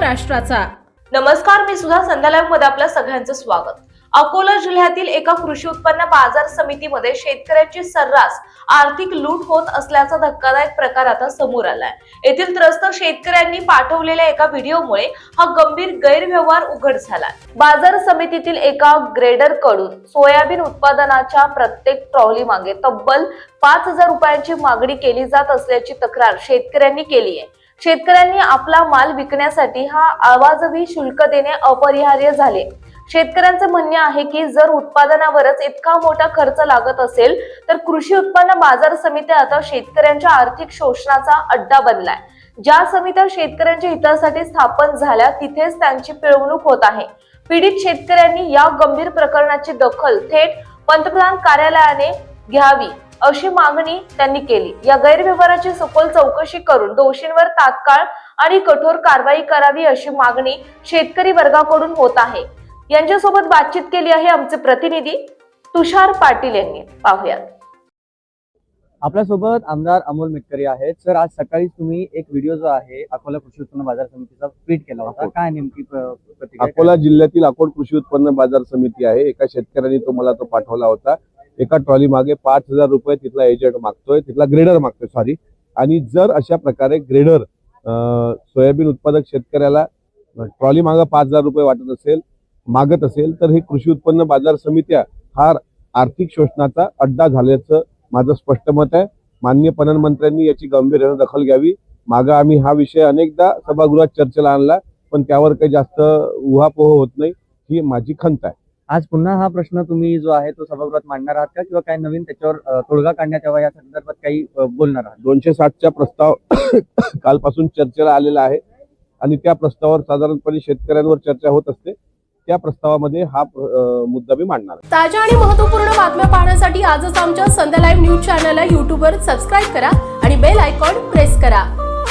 महाराष्ट्राचा। नमस्कार, मी सुद्धा संध्या लाईव्ह मध्ये आपल्या सगळ्यांचं स्वागत। अकोला जिल्ह्यातील एका कृषी उत्पन्न बाजार समितीमध्ये शेतकऱ्यांची सर्रास आर्थिक लूट होत असल्याचा धक्कादायक प्रकार आता समोर आलाय। येथील त्रस्त शेतकऱ्यांनी पाठवलेल्या एका व्हिडिओमुळे हा गंभीर गैरव्यवहार उघड झालाय। बाजार समितीतील एका ग्रेडर कडून सोयाबीन उत्पादनाच्या प्रत्येक ट्रॉली मागे तब्बल 5,000 रुपयांची मागणी केली जात असल्याची तक्रार शेतकऱ्यांनी केली आहे। शेतकऱ्यांनी आपला माल विकण्यासाठी हा अवाजवी शुल्क देणे अपरिहार्य झाले। शेतकऱ्यांचे म्हणणे आहे की जर उत्पादनावरच इतका मोठा खर्च लागत असेल तर कृषी उत्पन्न बाजार समित्या आता शेतकऱ्यांच्या आर्थिक शोषणाचा अड्डा बनलाय। ज्या समित्या शेतकऱ्यांच्या हितासाठी स्थापन झाल्या तिथेच त्यांची पिळवणूक होत आहे। पीडित शेतकऱ्यांनी या गंभीर प्रकरणाची दखल थेट पंतप्रधान कार्यालयाने घ्यावी अशी मागणी त्यांनी केली। या गैरव्यवहाराची सखोल चौकशी करून दोषींवर तात्काळ आणि कठोर कारवाई करावी अशी मागणी शेतकरी वर्गाकडून होत आहे। यांच्यासोबत बातचीत केली आहे आमचे प्रतिनिधी तुषार पाटील यांनी। पाहूयात। आपल्यासोबत आमदार अमोल मिटकरी आहेत। सर, आज सकाळी तुम्ही एक व्हिडिओ जो आहे अकोला कृषी उत्पन्न बाजार समितीचा ट्विट केला होता, काय नेमकी प्रतिक्रिया? अकोला जिल्ह्यातील अकोट कृषी उत्पन्न बाजार समिती आहे। एका शेतकऱ्यांनी मला तो पाठवला होता। एका ट्रॉली मागे 5,000 रुपये तिथला एजंट मागतोय, तिथला ग्रेडर मागतोय सॉरी। आणि जर अशा प्रकारे ग्रेडर सोयाबीन उत्पादक शेतकऱ्याला ट्रॉली मागे 5,000 रुपये मागत असेल तर हे कृषी उत्पन्न बाजार समित्या हा आर्थिक शोषणाचा अड्डा झाल्याचं माझं स्पष्ट मत आहे। माननीय पणन मंत्र्यांनी याची गंभीर दखल घ्यावी। मागे आम्ही हा विषय अनेकदा सभागृहात चर्चेला आणला, पण त्यावर काही जास्त उहापोह होत नाही, ही माझी खंत आहे। आज पुन्हा हा प्रश्न तुम्ही जो आहे तो सभागृहात मांडणार आहात का, किंवा काही नवीन त्याच्यावर तोडगा काढण्यात यावा या संदर्भात काही बोलणार आहात? 260चा प्रस्ताव कालपासून चर्चेला आलेला आहे आणि त्या प्रस्तावावर साधारणपणे शेतकऱ्यांवर चर्चा होत असते। त्या प्रस्तावामध्ये हा मुद्दा मी मांडणार आहे। ताज्या आणि महत्त्वपूर्ण बातम्या पाहण्यासाठी आजच आमच्या संध्या लाईव्ह न्यूज चॅनलला YouTube वर सबस्क्राईब करा आणि बेल आयकॉन प्रेस करा।